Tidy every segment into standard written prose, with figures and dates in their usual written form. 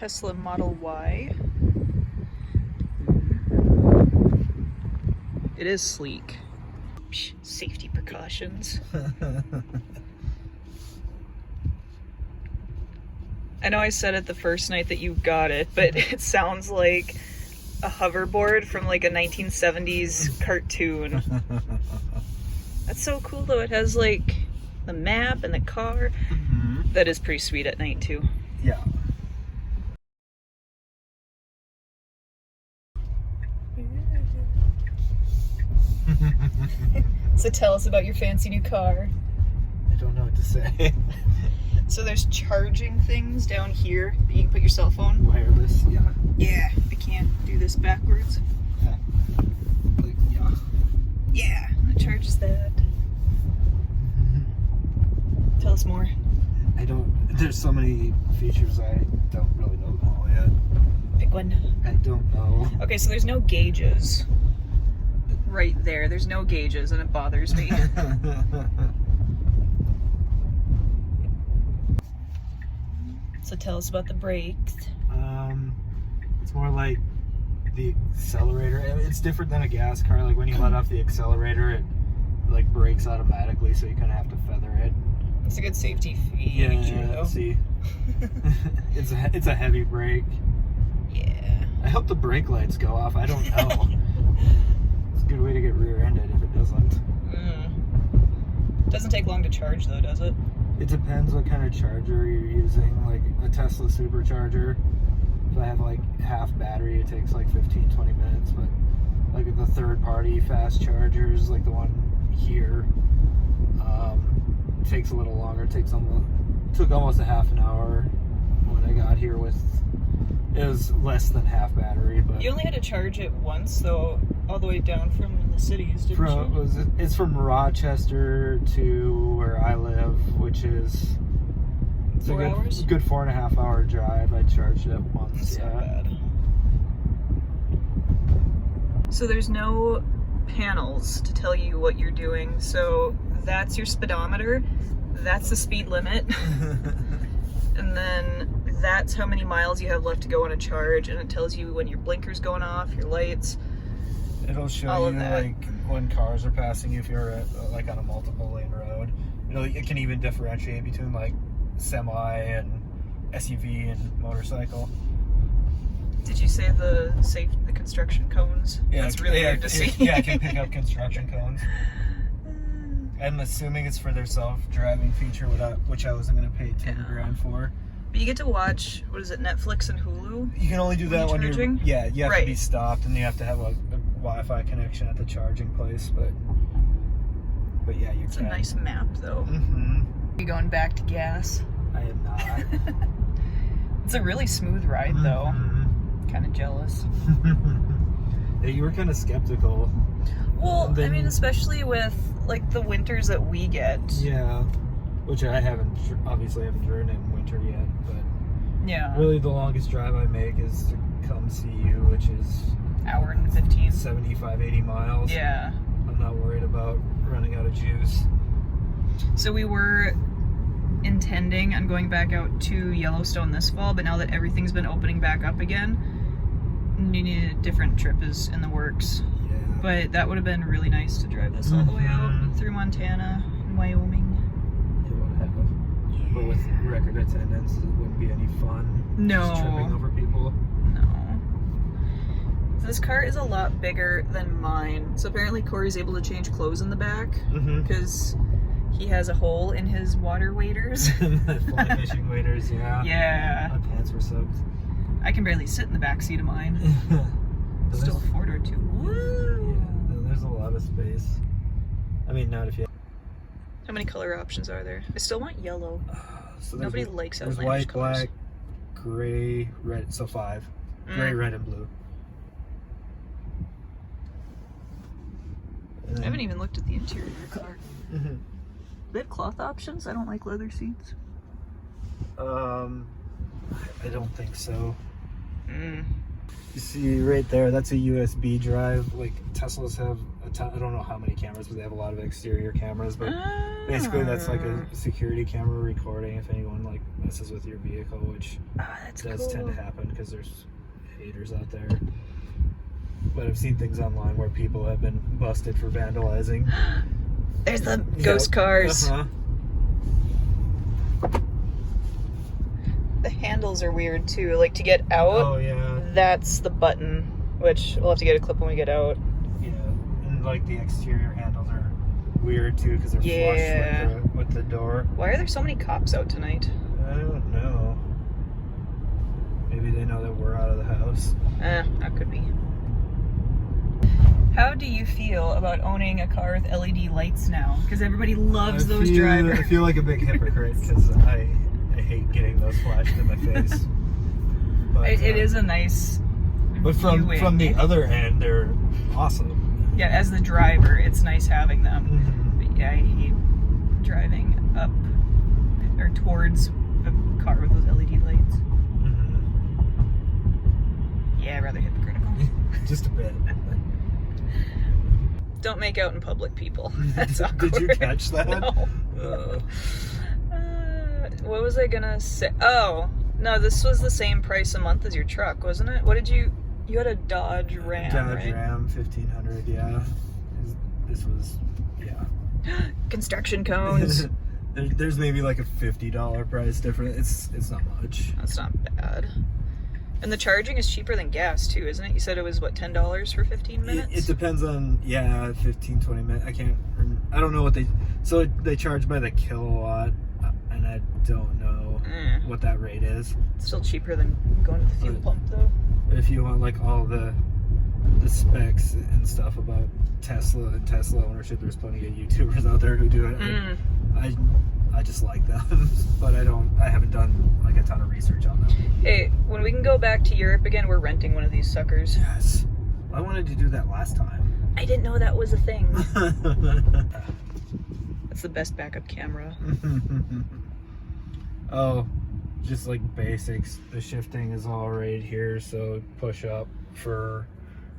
Tesla Model Y. It is sleek. Psh, safety precautions. I know I said it the first night that you got it, but it sounds like a hoverboard from like a 1970s cartoon. That's so cool though. It has like the map and the car. Mm-hmm. That is pretty sweet at night too. Yeah. So tell us about your fancy new car. I don't know what to say. So there's charging things down here that you can put your cell phone. Wireless, yeah. Yeah, I can't do this backwards. Yeah. Like, yeah. Yeah, it charges that. Tell us more. There's so many features I don't really know them all yet. Pick one. I don't know. Okay, so there's no gauges. Right there, there's no gauges and it bothers me. So tell us about the brakes. It's more like the accelerator. It's different than a gas car. Like when you let off the accelerator, it like brakes automatically, so you kind of have to feather it. It's a good safety feature, Yeah, though. see. It's a heavy brake. Yeah. I hope the brake lights go off. I don't know. It's a good way to get rear-ended if it doesn't. Doesn't take long to charge though, does it? It depends what kind of charger you're using. Like a Tesla supercharger, if I have like half battery, it takes like 15-20 minutes. But like the third-party fast chargers, like the one here, it takes a little longer. It took almost a half an hour when I got here with. It was less than half battery, but You only had to charge it once, though, all the way down from the cities, didn't you? It's from Rochester to where I live, which is 4 hours? Good 4.5 hour drive. I charged it once. That's not bad. So there's no panels to tell you what you're doing. So that's your speedometer. That's the speed limit. And then that's how many miles you have left to go on a charge, and it tells you when your blinker's going off, your lights. It'll show all of you that. like when cars are passing you if you're at, like on a multiple lane road. It can even differentiate between like semi and SUV and motorcycle. Did you say the construction cones? Yeah, That's really weird to see. Yeah, I can pick up construction cones. I'm assuming it's for their self-driving feature, which I wasn't going to pay 10 grand for. But you get to watch, what is it, Netflix and Hulu? You can only do that when you're charging? Yeah, you have Right. to be stopped and you have to have a Wi-Fi connection at the charging place. But yeah, you It's can. a nice map, though. Mm-hmm. You going back to gas? I am not. It's a really smooth ride, though. Kind of jealous. Yeah, you were kind of skeptical. Well, And then- I mean, especially with like the winters that we get. Yeah, which I obviously haven't driven in winter yet, but Yeah. really the longest drive I make is to come see you, which is Hour and 15. 75-80 miles. Yeah. I'm not worried about running out of juice. So we were intending on going back out to Yellowstone this fall, but now that everything's been opening back up again, a different trip is in the works. Yeah. But that would have been really nice to drive this all the way out through Montana and Wyoming. It would have. But with record attendance, it wouldn't be any fun. No. Just tripping over people. No. This car is a lot bigger than mine. So apparently Corey's able to change clothes in the back Mm-hmm. because he has a hole in his water waders. Fly fishing waders, yeah. Yeah. My pants were soaked. I can barely sit in the back seat of mine. Still a four-door too. Woo! Yeah, there's a lot of space. I mean, not if you. How many color options are there? I still want yellow. So Nobody likes There's outlandish white, colors. black, gray, red. So 5. Gray, red, and blue. I haven't even looked at the interior of the car. Mm-hmm. They have cloth options? I don't like leather seats. I don't think so. You see right there, that's a USB drive. Like Teslas have a ton, I don't know how many cameras, but they have a lot of exterior cameras. But basically, that's like a security camera recording if anyone like messes with your vehicle, which does tend to happen because there's haters out there. But I've seen things online where people have been busted for vandalizing. There's the ghost cars. Uh-huh. The handles are weird too. Like to get out, Oh yeah. that's the button, which we'll have to get a clip when we get out. Yeah, and like the exterior handles are weird too because they're flush with the door. Why are there so many cops out tonight? I don't know. Maybe they know that we're out of the house. That could be. How do you feel about owning a car with LED lights now? Because everybody loves those drivers. I feel like a big hypocrite because I hate getting those flashed in my face. But, It is a nice But from the other end, they're awesome. Yeah, as the driver, it's nice having them. Mm-hmm. But yeah, I hate driving up or towards a car with those LED lights. Mm-hmm. Yeah, rather hypocritical. Just a bit. Don't make out in public, people. That's awkward. Did you catch that? No. What was I gonna say? Oh, no, this was the same price a month as your truck, wasn't it? What did you had a Dodge Ram, Dodge right? Ram 1500, yeah. This was, yeah. Construction cones. There's maybe like a $50 price difference. It's not much. That's not bad. And the charging is cheaper than gas too, isn't it? You said it was what, $10 for 15 minutes? It depends on 15-20 minutes. I don't know what they charge by the kilowatt, and I don't know what that rate is. It's still cheaper than going to the fuel pump though. If you want like all the specs and stuff about Tesla and Tesla ownership, there's plenty of YouTubers out there who do it. I just like them, but I haven't done like a ton of research on them. Hey, when we can go back to Europe again, we're renting one of these suckers. Yes. I wanted to do that last time. I didn't know that was a thing. That's the best backup camera. Oh, just like basics. The shifting is all right here, so push up for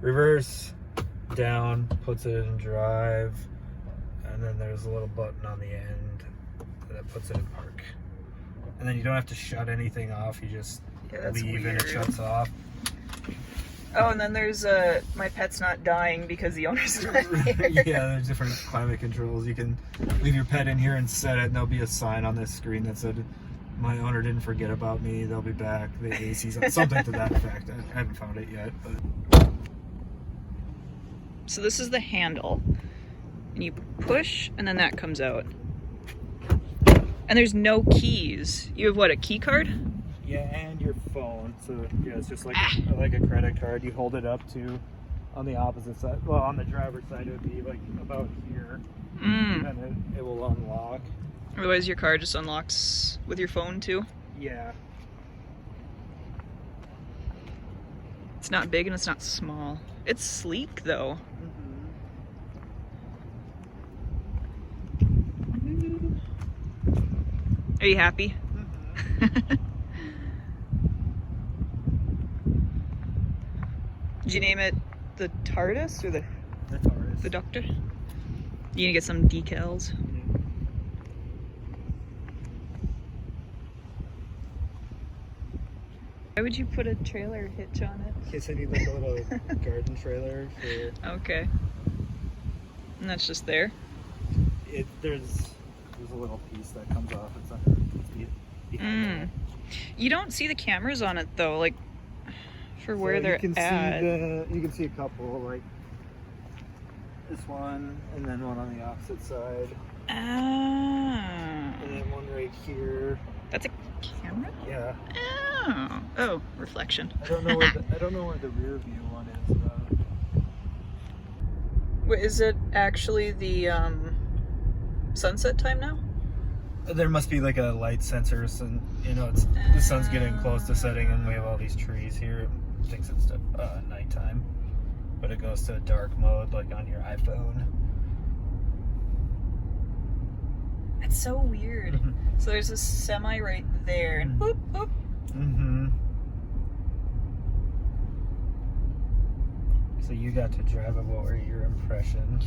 reverse, down puts it in drive, and then there's a little button on the end that puts it in park. And then you don't have to shut anything off, you just leave and it shuts off. Oh, and then there's my pet's not dying because the owner's not here. Yeah, there's different climate controls. You can leave your pet in here and set it, and there'll be a sign on this screen that said, "My owner didn't forget about me, they'll be back, the AC's on," something to that effect. I haven't found it yet. But. So this is the handle, and you push, and then that comes out. And there's no keys. You have what, a key card? Yeah, and your phone. So yeah, it's just like a credit card. You hold it up to on the opposite side. Well, on the driver's side, it would be like about here, and it will unlock. Otherwise, your car just unlocks with your phone too. Yeah. It's not big and it's not small. It's sleek though. Are you happy? Did you name it the TARDIS or the TARDIS? The Doctor? You gonna get some decals? Why would you put a trailer hitch on it? In case I need like a little garden trailer for. Okay. And that's just there? There's a little piece that comes off. It's under. Behind You don't see the cameras on it though, like for where they're at. You can see a couple, like this one, and then one on the opposite side. And then one right here. That's a camera? Yeah. Oh, reflection. I don't know where the rear view one is though. Wait, is it actually the sunset time now? There must be like a light sensor, and it's the sun's getting close to setting, and we have all these trees here. It thinks it's nighttime, but it goes to dark mode, like on your iPhone. That's so weird. So there's a semi right there, and whoop whoop. So you got to drive it. What were your impressions?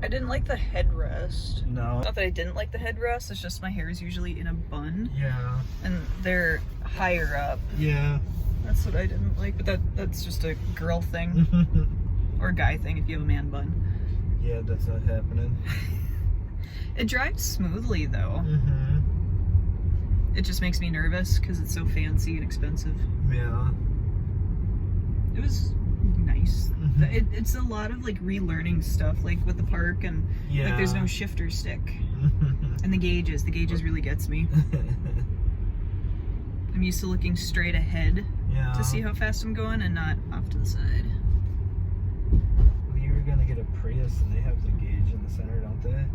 I didn't like the headrest. No. Not that I didn't like the headrest, it's just my hair is usually in a bun. Yeah. And they're higher up. Yeah. That's what I didn't like, but that's just a girl thing. Or a guy thing if you have a man bun. Yeah, that's not happening. It drives smoothly though. It just makes me nervous because it's so fancy and expensive. Yeah. It was nice. It's a lot of like relearning stuff, like with the park and like there's no shifter stick. And the gauges really gets me. I'm used to looking straight ahead to see how fast I'm going and not off to the side. Well, you were gonna get a Prius and they have the gauge in the center, don't they?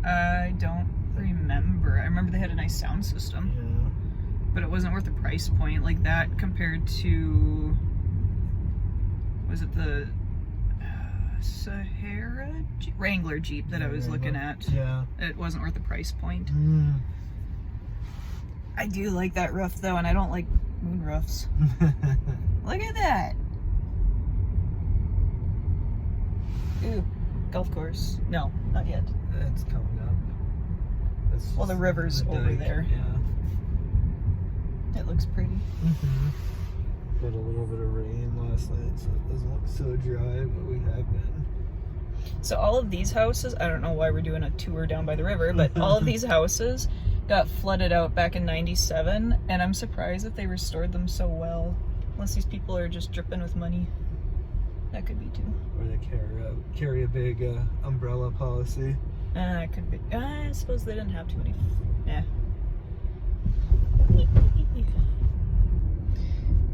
I don't remember. I remember they had a nice sound system. Yeah. But it wasn't worth the price point like that compared to, was it the Sahara Wrangler Jeep that I was looking at? Yeah. It wasn't worth the price point. I do like that roof though, and I don't like moon roofs. Look at that. Ooh, golf course. No, not yet. It's coming up. It's Well, the river's over dike, there. Yeah. It looks pretty. Had a little bit of rain last night, so it doesn't look so dry, but we have been. So all of these houses, I don't know why we're doing a tour down by the river, but all of these houses got flooded out back in '97, and I'm surprised that they restored them so well. Unless these people are just dripping with money. That could be too. Or they carry a big umbrella policy. It could be. I suppose they didn't have too many. Yeah.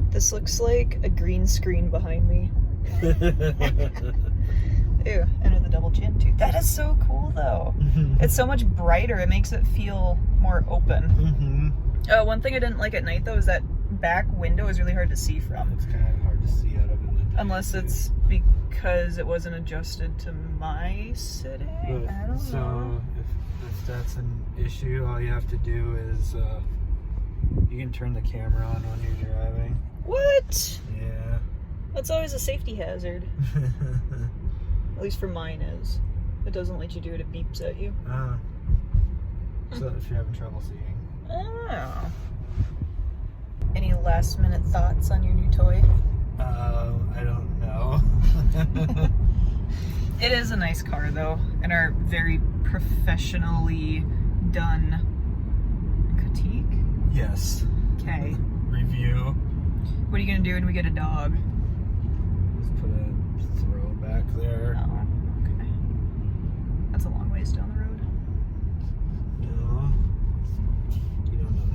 This looks like a green screen behind me. Ew, and with a double chin too. That is so cool though. It's so much brighter. It makes it feel more open. One thing I didn't like at night though is that back window is really hard to see from. It's kind of hard to see out of in the day. Unless it's because it wasn't adjusted to my sitting. But, I don't know. If that's an issue, all you have to do is you can turn the camera on when you're driving. What? Yeah. That's always a safety hazard. At least for mine is. It doesn't let you do it, it beeps at you. So if you're having trouble seeing. Oh. Any last minute thoughts on your new toy? I don't know. It is a nice car though, and our very professionally done critique. Yes. Okay. Review. What are you gonna do when we get a dog? Just put a throw back there. Oh, okay. That's a long ways down the road. No. You don't know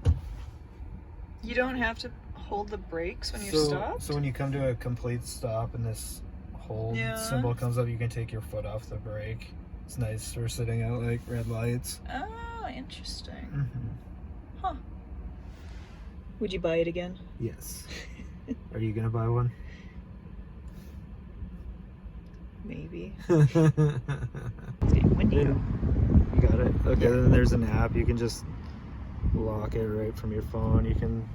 that. You don't have to hold the brakes when you're stopped? So when you come to a complete stop and this hold symbol comes up, you can take your foot off the brake. It's nice for sitting at like red lights. Oh, interesting. Huh. Would you buy it again? Yes. Are you gonna buy one? Maybe. It's getting windy. You got it? Okay, then there's an app. You can just lock it right from your phone. You can,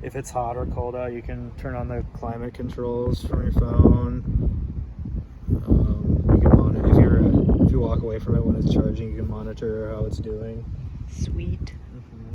if it's hot or cold out, you can turn on the climate controls from your phone. You can monitor if you walk away from it when it's charging. You can monitor how it's doing. Sweet.